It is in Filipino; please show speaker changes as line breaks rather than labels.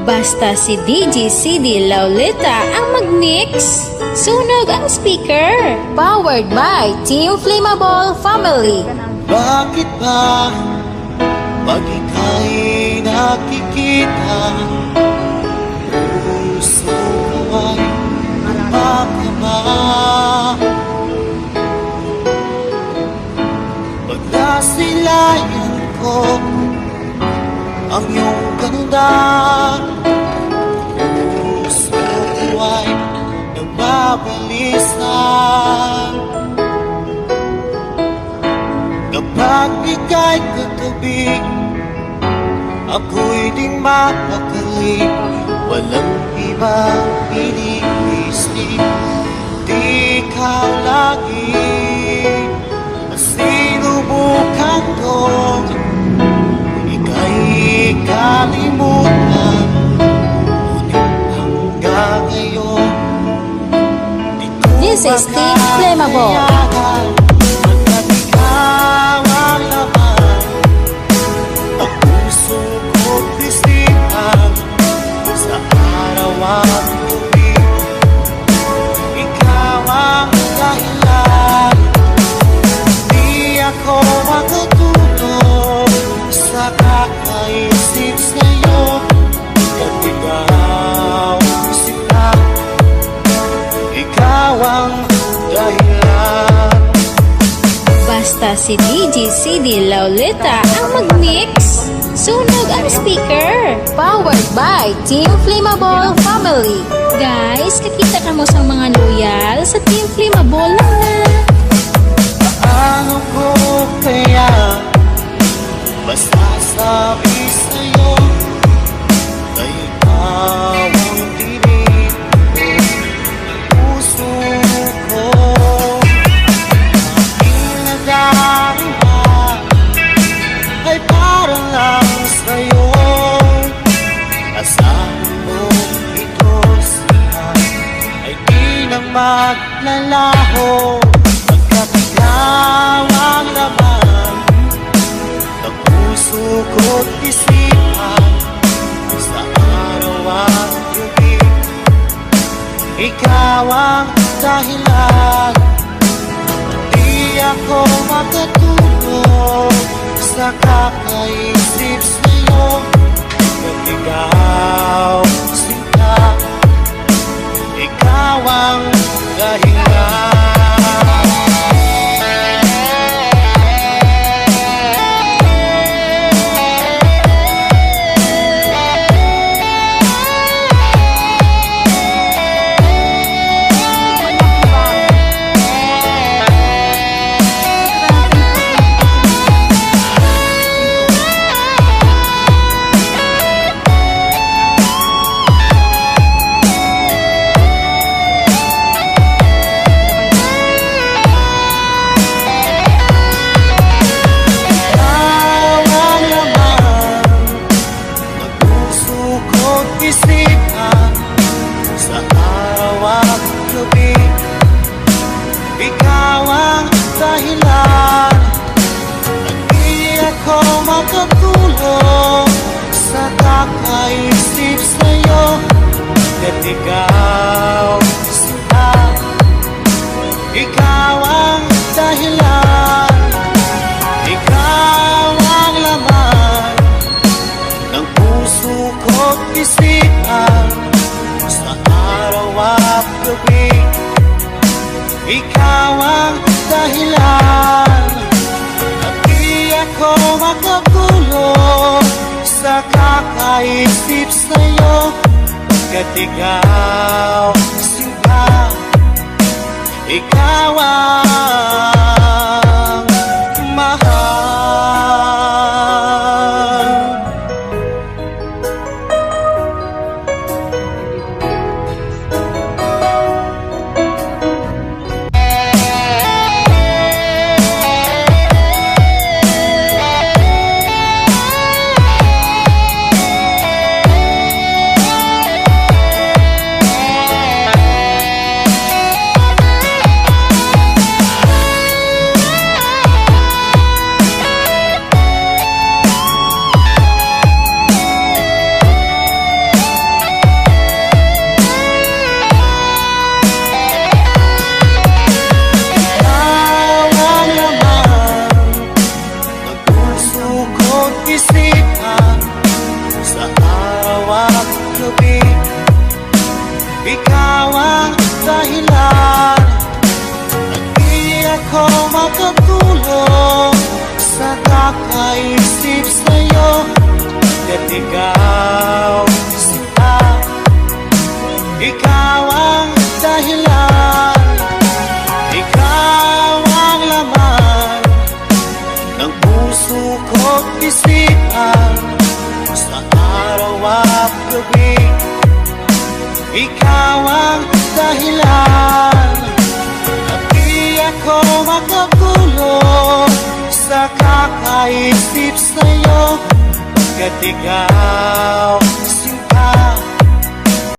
Basta si DJ CD Lauleta ang mag-mix. Sunog ang speaker. Powered by Team Flammable Family.
Bakit ba pag ika'y nakikita, puso ko ay kumakaba? Pag nasilayan ko ang iyong ganda, puso ko ay nagbabalisa. Kapag ika'y katabi, ako'y di mapakali. Walang ibang iniisip, di ikaw lagi. Sinubukan ko, ika'y kalimutan. Ngunit hanggang ngayon, di ko
This is Team Flammable. Basta si DJ CD Lauleta ang mag-mix. Sunog ang speaker. Powered by Team Flammable Family. Guys, kakita ka mo sa mga loyal sa Team Flammable lang na.
Paano ko kaya masasabi sa'yo na ikaw ang tinig ng puso ko? Aking nadarama ay parang lang sa'yo. Asahan mo ito siya ay di nang maglalaho. Ikaw ang laman ng puso ko't isipan sa araw at gabi. Ikaw ang dahilan, di ako makatulog sa kakaisip sa'yo. At ikaw, sinta, ikaw ang dahilan. Ikaw ang dahilan, at di ako makatulog sa kakaisip sa'yo. At ikaw, sinta, ikaw ang dahilan, ikaw ang laman ng puso ko't isipan sa araw at gabi. Ikaw ang dahilan, at di ako makatulog sa kakaisip sa'yo. At ikaw, sinta, ikaw ang mahal. makatulong sa kakaisip sa'yo. At ikaw sila, ikaw ang dahilan, ikaw ang laman ng puso ko't isipan. Sa araw at gabi, ikaw ang dahilan. At di ako makakulong sa kakaisip sa'yo. At ikaw